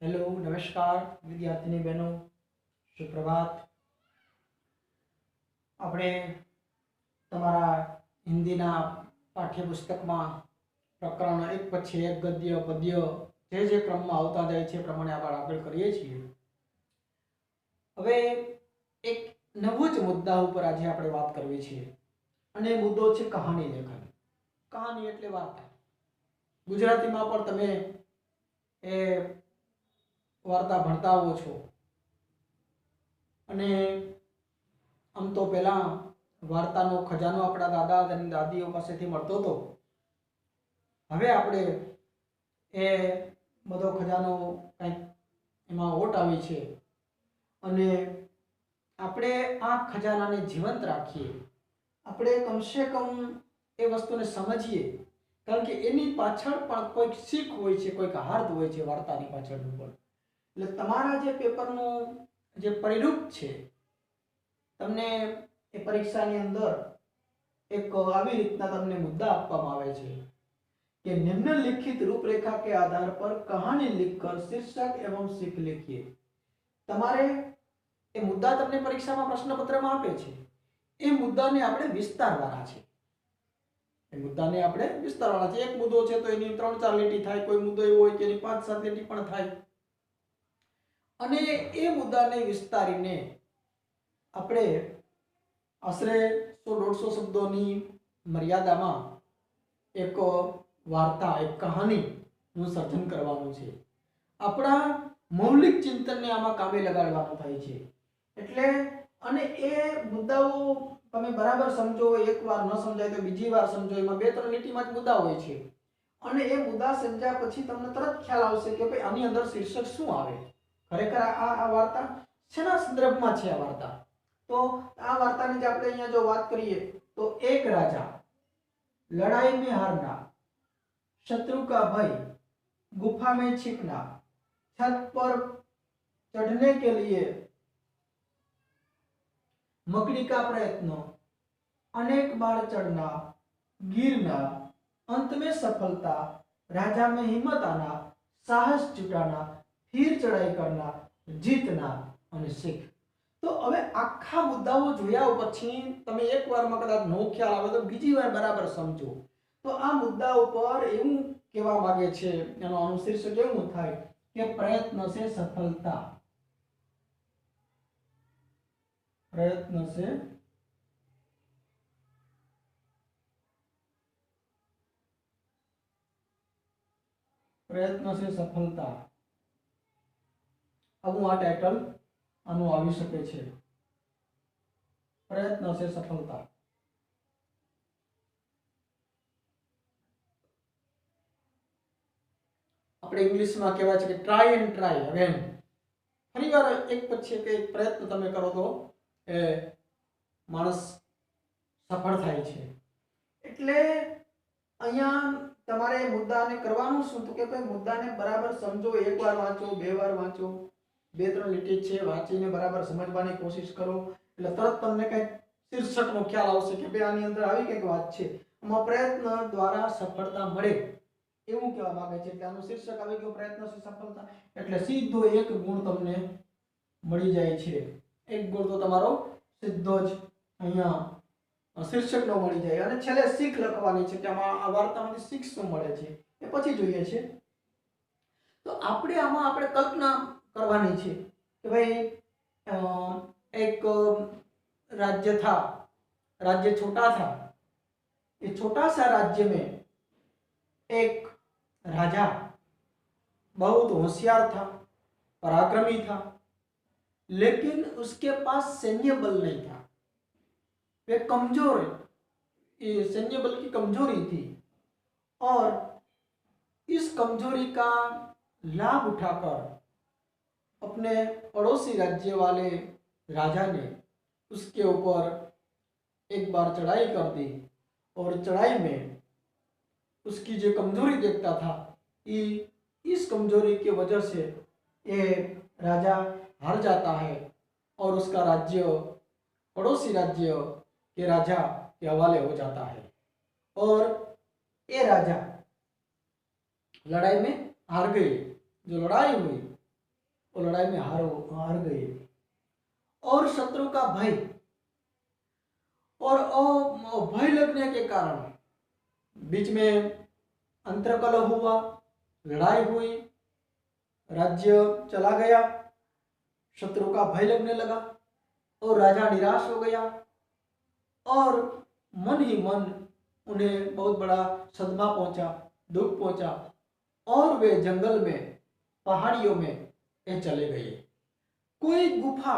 Hello नमस्कार विद्यार्थिनी बहनों, सुप्रभात। આપણે તમારા હિન્દીના પાઠ્યપુસ્તકમાં પ્રકરણ એક પછી એક ગદ્ય પદ્ય જે ક્રમમાં આવતા જાય છે પ્રમાણે આપણે આગળ કરીએ છીએ। હવે એક નવો જ મુદ્દા ઉપર આજે આપણે વાત કરવી છે અને મુદ્દો છે કહાની લેખન। કહાની એટલે વાર્તા। ગુજરાતીમાં પણ તમે એ વાર્તા ભણતા આવો છો અને આમ તો પહેલા વાર્તાનો ખજાનો આપણા દાદા અને દાદીઓ પાસેથી મળતો હતો। હવે આપણે એ બધો ખજાનો કંઈક એમાં ઓટ આવી છે અને આપણે આ ખજાનાને જીવંત રાખીએ। આપણે કમસે કમ એ વસ્તુને સમજીએ, કારણ કે એની પાછળ પણ કોઈક શીખ હોય છે, કોઈક હાર્દ હોય છે વાર્તાની પાછળનું પણ। એટલે તમારા જે પેપરનું જે પરિરૂપ છે, તમને એ પરીક્ષાની અંદર એક આવી રીતના તમને મુદ્દા આપવામાં આવે છે कि निम्नलिखित रूपरेखा के आधार पर कहानी लिखकर शीर्षक एवं सीख लिखिए। તમારે એ મુદ્દા તમને પરીક્ષામાં પ્રશ્નપત્રમાં આપે છે, એ મુદ્દાને આપણે વિસ્તારવાના છે। એ મુદ્દાને આપણે વિસ્તારવાના છે। એક મુદ્દો છે તો એની 3-4 લીટી થાય, કોઈ મુદ્દો એવો હોય કે એની 5-7 લીટી પણ થાય અને એ મુદ્દાને વિસ્તારીને આપણે આશરે 100-150 શબ્દોની મર્યાદામાં એક વાર્તા, એક કહાનીનું સર્જન કરવાનું છે। આપણા મૌલિક ચિંતનને આમાં કામે લગાડવાનું થાય છે। એટલે અને એ મુદ્દાઓ તમે બરાબર સમજો, એકવાર ન સમજાય તો બીજી વાર સમજો, એમાં 2-3 લીટીમાં જ મુદ્દા હોય છે અને એ મુદ્દા સમજ્યા પછી તમને તરત ખ્યાલ આવશે કે ભાઈ આની અંદર શીર્ષક શું આવે, ખરેખર આ વાર્તા શેના સંદર્ભમાં છે આ વાર્તા। तो आ वार्ता ने આપણે અહીંયા જો વાત કરીએ તો एक राजा लड़ाई में हारना, शत्रु का भय, गुफा में छिपना, छत पर चढ़ने के लिए मकड़ी का प्रयत्न, अनेक बार चढ़ना, गिरना, अंत में सफलता, राजा में हिम्मत आना, साहस जुटाना, फिर चढ़ाई करना, जीतना और सीख। तो હવે આખા મુદ્દાઓ જોયા પછી તમે એકવારમાં કદાચ નો ખ્યાલ આવે તો બીજી વાર બરાબર સમજો। તો આ મુદ્દા ઉપર એવું કહેવા માંગે છે, એનો અનુશીર્ષક એવું થાય કે પ્રયત્ન से सफलता, प्रयत्न से सफलता। આવું આ ટાઇટલ આનું આવી શકે છે, પ્રયત્ન से सफलता। આપણે ઇંગ્લિશમાં કહેવાય છે કે ટ્રાય એન્ડ ટ્રાય અગેન। ફરીવાર એક પછી એક પ્રયત્ન તમે કરો તો એ માણસ સફળ થાય છે। એટલે અહીંયા તમારે મુદ્દાને કરવાનું શું તો કે ભાઈ મુદ્દાને બરાબર સમજો, એકવાર વાંચો, બે વાર વાંચો, 2-3 લીટી છે વાંચીને બરાબર સમજવાની કોશિશ કરો એટલે તરત તમને કંઈક શીર્ષકનો ખ્યાલ આવશે કે ભાઈ આની અંદર આવી કંઈક વાત છે। આમાં પ્રયત્ન દ્વારા સફળતા મળે એવું કહેવા માંગે છે। એટલે આનું શીર્ષક આવી ગયું પ્રયત્ન से सफलता, એટલે સીધો એક ગુણ તમને મળી જાય છે। એક ગુણ તો તમારો સીધો જ અહીંયા શીર્ષકનો મળી જાય અને છેલ્લે શીખ લખવાની છે કે આમાં આ વાર્તામાંથી શીખ શું મળે છે એ પછી જોઈએ છે। તો આપણે આમાં આપણે કલ્પના करवानी है कि भाई एक राज्य था, राज्य छोटा था। ये छोटा सा राज्य में एक राजा बहुत होशियार था, पराक्रमी था, लेकिन उसके पास सैन्य बल नहीं था। वे कमजोर, ये सैन्य बल की कमजोरी थी और इस कमजोरी का लाभ उठाकर अपने पड़ोसी राज्य वाले राजा ने उसके ऊपर एक बार चढ़ाई कर दी और चढ़ाई में उसकी जो कमजोरी देखता था, इस कमजोरी की वजह से ये राजा हार जाता है और उसका राज्य पड़ोसी राज्य के राजा के हवाले हो जाता है और ये राजा लड़ाई में हार गए। जो लड़ाई हुई वो लड़ाई में हार गए। और शत्रु का भय और भय लगने के कारण बीच में अंतरकलह हुआ, लड़ाई हुई, राज्य चला गया, शत्रु का भय लगने लगा और राजा निराश हो गया और मन ही मन उन्हें बहुत बड़ा सदमा पहुंचा, दुख पहुंचा और वे जंगल में, पहाड़ियों में ये चले गए। कोई गुफा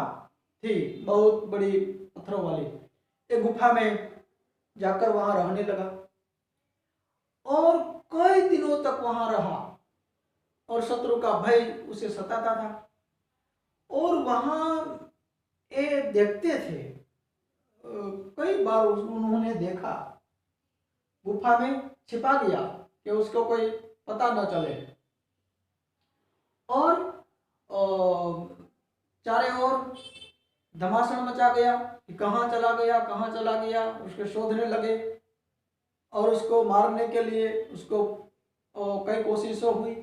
थी बहुत बड़ी पत्थरों वाली, एक गुफा में जाकर वहां रहने लगा और कई दिनों तक वहां रहा और शत्रु का भय उसे सताता था और वहां ये देखते थे। कई बार उन्होंने देखा, गुफा में छिपा गया कि उसको कोई पता न चले और चारों ओर धमासान मचा गया कि कहाँ चला गया, उसके शोधने लगे और उसको मारने के लिए उसको कई कोशिशों हुई,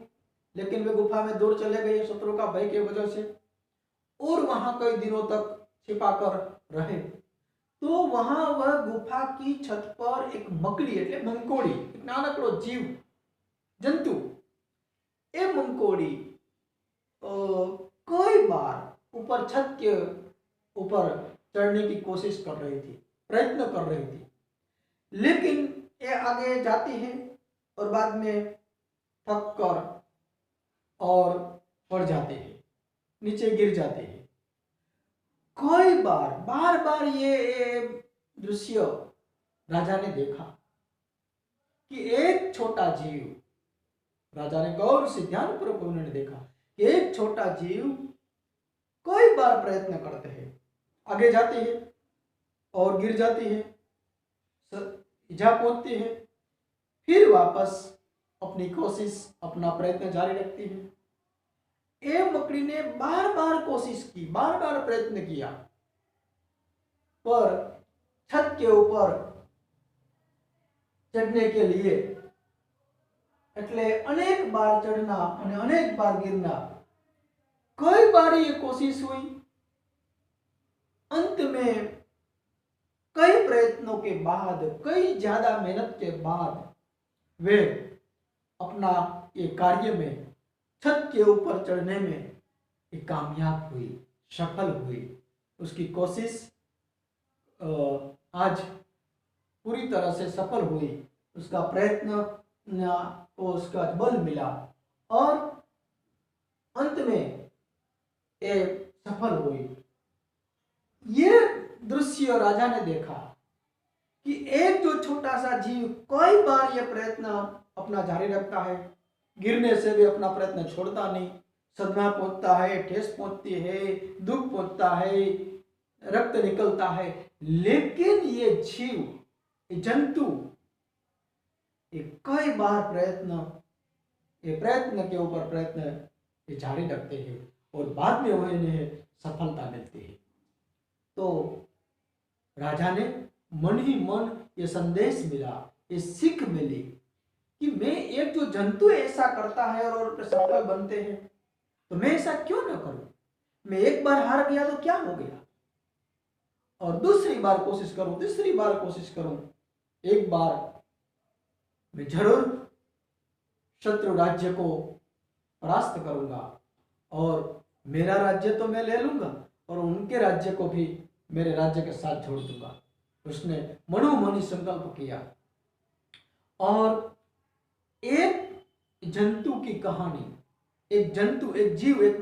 लेकिन वे गुफा में दूर चले गए शत्रु का भय की वजह से और वहां कई दिनों तक छिपा कर रहे। तो वहां वह गुफा की छत पर एक मकड़ी એટલે મંકોડી, एक नानकड़ो जीव जंतु, ए मंकोड़ी कई बार ऊपर छत के ऊपर चढ़ने की कोशिश कर रही थी, प्रयत्न कर रही थी, लेकिन ये आगे जाती है और बाद में थक कर और पड़ जाते हैं, नीचे गिर जाते हैं। कई बार बार ये दृश्य राजा ने देखा कि एक छोटा जीव, राजा ने गौर से ध्यानपूर्वक उन्होंने देखा कि एक छोटा जीव कई बार प्रयत्न करते हैं, आगे जाती है और गिर जाती है, इजा पहुंचती है, फिर वापस अपनी कोशिश, अपना प्रयत्न जारी रखती है। ये मकड़ी ने बार बार कोशिश की, बार बार प्रयत्न किया, पर छत के ऊपर चढ़ने के लिए એટલે अनेक बार चढ़ना और अनेक बार गिरना, कई बार ये कोशिश हुई। अंत में कई प्रयत्नों के बाद, कई ज्यादा मेहनत के बाद वे अपना ये कार्य में, छत के ऊपर चढ़ने में कामयाब हुई, सफल हुई। उसकी कोशिश आज पूरी तरह से सफल हुई, उसका प्रयत्न को उसका बल मिला और अंत में ये सफल हुई। ये दृश्य राजा ने देखा कि एक जो छोटा सा जीव कई बार ये प्रयत्न अपना जारी रखता है, गिरने से भी अपना प्रयत्न छोड़ता नहीं, सदमा पहुंचता है, ठेस पहुंचती है, दुख पहुंचता है, रक्त निकलता है, लेकिन ये जीव, ये जंतु ये कई बार प्रयत्न के ऊपर प्रयत्न ये जारी रखते हैं और बाद में उन्हें सफलता मिलती है। तो राजा ने मन ही मन ये संदेश मिला, ये सीख मिली कि मैं, एक जो जंतु ऐसा करता है और सफल बनते हैं, तो मैं ऐसा क्यों ना करूं। मैं एक बार हार गया तो क्या हो गया, और दूसरी बार कोशिश करूं, तीसरी बार कोशिश करूं, एक बार मैं जरूर शत्रु राज्य को परास्त करूंगा और मेरा राज्य तो मैं ले लूंगा और उनके राज्य को भी मेरे राज्य के साथ जोड़ दूंगा। उसने मनोमनी संकल्प किया और एक जंतु की कहानी, एक जंतु, एक जीव, एक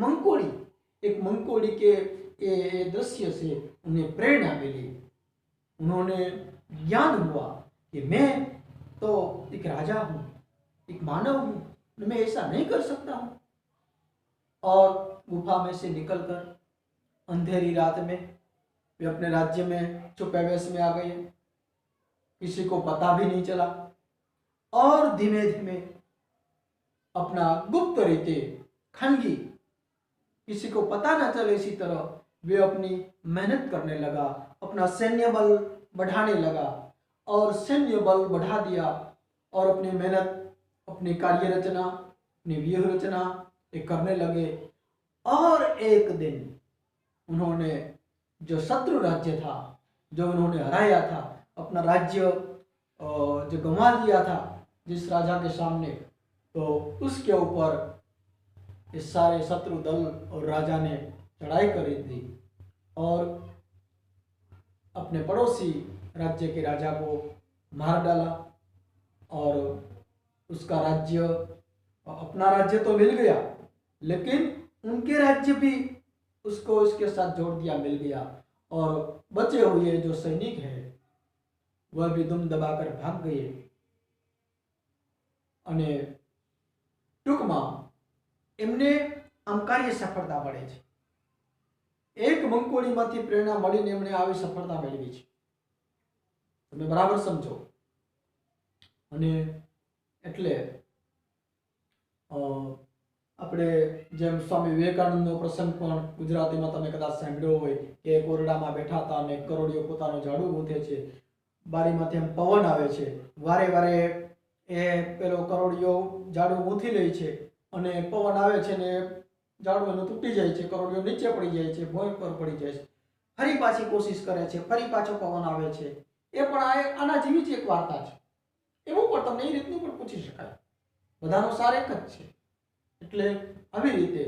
मंकोड़ी के दृश्य से उन्हें प्रेरणा मिली। उन्होंने ज्ञान हुआ कि मैं तो एक राजा हूं, एक मानव हूं, मैं ऐसा नहीं कर सकता हूं। और गुफा में से निकलकर अंधेरी रात में वे अपने राज्य में छुपे वेश में आ गए, किसी को पता भी नहीं चला और धीमे धीमे अपना गुप्त रीति खनगी, किसी को पता न चले, इसी तरह वे अपनी मेहनत करने लगा, अपना सैन्य बल बढ़ाने लगा और सैन्य बल बढ़ा दिया और अपनी मेहनत, अपनी कार्य रचना, अपनी व्यूह रचना करने लगे और एक दिन उन्होंने जो शत्रु राज्य था, जो उन्होंने हराया था, अपना राज्य जो गंवा दिया था जिस राजा के सामने, तो उसके ऊपर इस सारे शत्रु दल और राजा ने चढ़ाई करी थी और अपने पड़ोसी राज्य के राजा को मार डाला और उसका राज्य, अपना राज्य तो मिल गया लेकिन उनके राज्य भी उसको इसके साथ जोड़ दिया, मिल गया। और बचे हुए जो सैनिक हैं वह भी दुम दबाकर भाग गए। અને ટૂંકમાં એમને આમ કાર્ય સફળતા મળે છે। એક મંકોડીમાંથી પ્રેરણા મળીને એમણે આવી સફળતા મેળવી છે। તમે બરાબર સમજો। અને એટલે આપણે જેમ સ્વામી વિવેકાનંદનો પ્રસંગ પણ ગુજરાતીમાં તમે કદાચ સાંભળ્યો હોય કે એક ઓરડામાં બેઠા હતા અને કરોડિયો પોતાનું ઝાડુ ગૂંથે છે, બારીમાંથી એમ પવન આવે છે, વારે વારે એ પેલો કરોડિયો ઝાડુ ગૂંથી લે છે અને પવન આવે છે ને ઝાડુ એનું તૂટી જાય છે, કરોડિયો નીચે પડી જાય છે, ભોંય પર પડી જાય છે, ફરી પાછી કોશિશ કરે છે, ફરી પાછો પવન આવે છે। એ પણ આના જેવી જ એક વાર્તા છે। એવું પણ તમને એ રીતનું પણ પૂછી શકાય। બધાનો સાર એક જ છે। એટલે આવી રીતે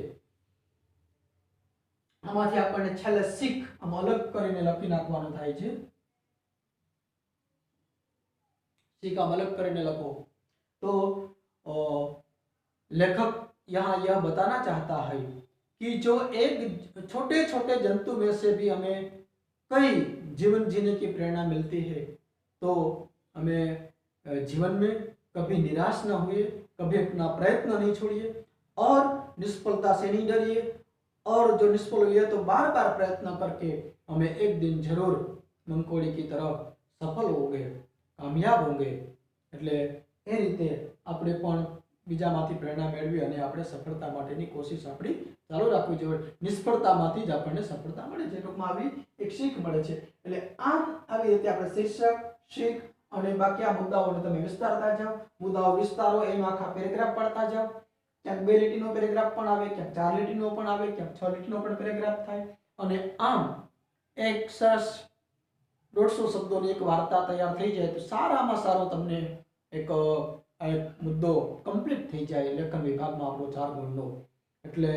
આમાંથી આપણને છેલ્લે શીખ આમ અલગ કરીને લખી નાખવાનું થાય છે। શીખ આમ अलग કરીને લખો तो लेखक यहाँ यह बताना चाहता है कि जो एक छोटे छोटे जंतु में से भी हमें कई जीवन जीने की प्रेरणा मिलती है, तो हमें जीवन में कभी निराश न हुए, कभी अपना प्रयत्न नहीं छोड़िए और निष्फलता से नहीं डरिए, और जो निष्फल हुए तो बार बार प्रयत्न करके हमें एक दिन जरूर मंकोड़ी की तरफ सफल होंगे, कामयाब होंगे। એટલે એ રીતે આપણે પણ બીજામાંથી પ્રેરણા મેળવી અને આપણે સફળતા માટેની કોશિશ આપણી ચાલુ રાખવી જોઈએ। નિષ્ફળતામાંથી જ આપણને સફળતા મળે છે। ટૂંકમાં આવી એક શીખ મળે છે। એટલે આમ આવી રીતે આપણે શીર્ષક, શીખ અને બાકી આ મુદ્દાઓને તમે વિસ્તારતા જાઓ, મુદ્દાઓ વિસ્તારો, એમ આખા પેરેગ્રાફ પડતા જાઓ। ક્યાંક 2 લીટીનો પેરેગ્રાફ પણ આવે, ક્યાંક 4 લીટીનો પણ આવે, ક્યાંક 6 લીટીનો પણ પેરેગ્રાફ થાય અને આમ એક સરસ 150 શબ્દોની એક વાર્તા તૈયાર થઈ જાય તો સારામાં સારો તમને એક મુદ્દો કમ્પ્લીટ થઈ જાય લેખન વિભાગમાં આપણો 4 ગુણનો। એટલે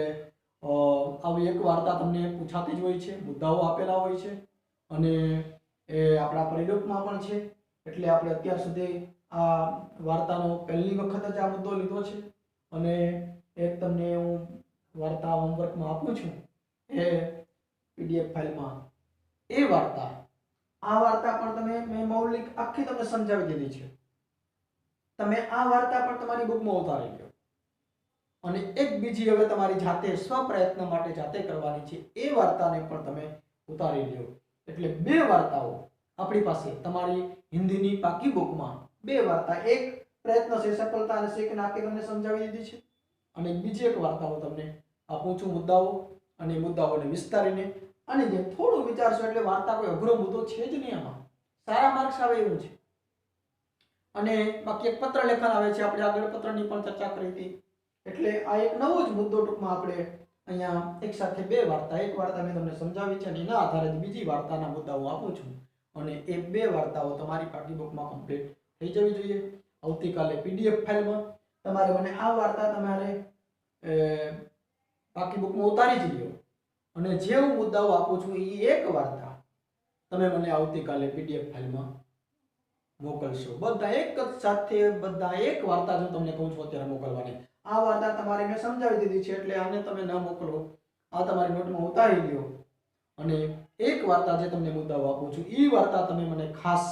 આવી એક વાર્તા તમને પૂછાતી જ હોય છે, મુદ્દાઓ આપેલા હોય છે અને એ આપણા પરિલોકમાં પણ છે। એટલે આપણે અત્યાર સુધી આ વાર્તાનો પહેલી વખત જ આ મુદ્દો લીધો છે અને એક તમને હું વાર્તા હોમવર્કમાં આપું છું એ પીડીએફ ફાઇલમાં। એ વાર્તા, આ વાર્તા પણ તમે મેં મૌલિક આખી તમને સમજાવી દીધી છે। તમે આ વાર્તા પણ તમારી બુકમાં ઉતારી લો અને એક બીજી હવે તમારી જાતે સ્વપ્રયત્ન માટે જાતે કરવાની છે। એ વાર્તાને પણ તમે ઉતારી લ્યો। એટલે 2 વાર્તાઓ આપણી પાસે તમારી હિન્દીની પાકી બુકમાં 2 વાર્તા, એક પ્રયત્ન છે સફળતા અને શીખ નાખી તમને સમજાવી દીધી છે અને બીજી એક વાર્તા હું તમને આપું છું મુદ્દાઓ અને મુદ્દાઓને વિસ્તારીને અને જે થોડું વિચારશો એટલે વાર્તા કોઈ અઘરો મુદ્દો છે જ નહીં, આમાં સારા માર્ક્સ આવે એવું છે। અને બાકી એક પત્ર લેખન આવે છે, આપણે આગળ પત્રની પણ ચર્ચા કરી હતી। એટલે આ એક નવો જ મુદ્દો ટૂંકમાં આપણે અહીંયા એક સાથે 2 વાર્તા, એક વાર્તા મેં તમને સમજાવી છે અને એના આધારે બીજી વાર્તાના મુદ્દા હું આપું છું અને એ 2 વાર્તાઓ તમારી પાકી બુકમાં કમ્પ્લીટ થઈ જવી જોઈએ। આવતીકાલે પીડીએફ ફાઇલમાં તમારે મને આ વાર્તા તમારે પાકી બુકમાં ઉતારી જ લ્યો અને જે હું મુદ્દાઓ આપું છું એ એક વાર્તા તમે મને આવતીકાલે પીડીએફ ફાઇલમાં મોકલશો। બધા એક જ સાથે બધા એક વાર્તા જો તમને કહું છું અત્યારે મોકલવાની। આ વાર્તા તમારે મેં સમજાવી દીધી છે એટલે આને તમે ન મોકલો, આ તમારી નોટમાં ઉતારી લ્યો અને એક વાર્તા જે તમને મુદ્દાઓ આપું છું એ વાર્તા તમે મને ખાસ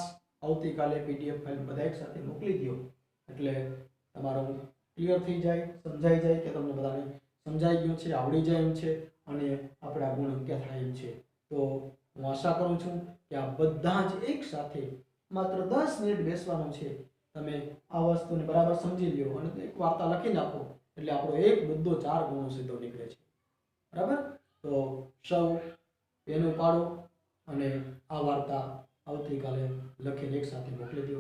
આવતીકાલે પીડીએફ ફાઇલ બધા એક સાથે મોકલી દો એટલે તમારું ક્લિયર થઈ જાય, સમજાઈ જાય કે તમને બધાને સમજાઈ ગયું છે, આવડી જાય એમ છે અને આપણા ગુણ અંક્ય થાય એમ છે। તો હું આશા કરું છું કે આ બધા જ એક સાથે માત્ર 10 મિનિટ બેસવાનું છે, તમે આ વસ્તુને બરાબર સમજી લ્યો અને એક વાર્તા લખી નાખો એટલે આપણો એક મુદ્દો 4 ગુણો સીધો નીકળે છે। બરાબર? તો સૌ એનું પાડો અને આ વાર્તા આવતીકાલે લખીને એક સાથે મોકલી દો।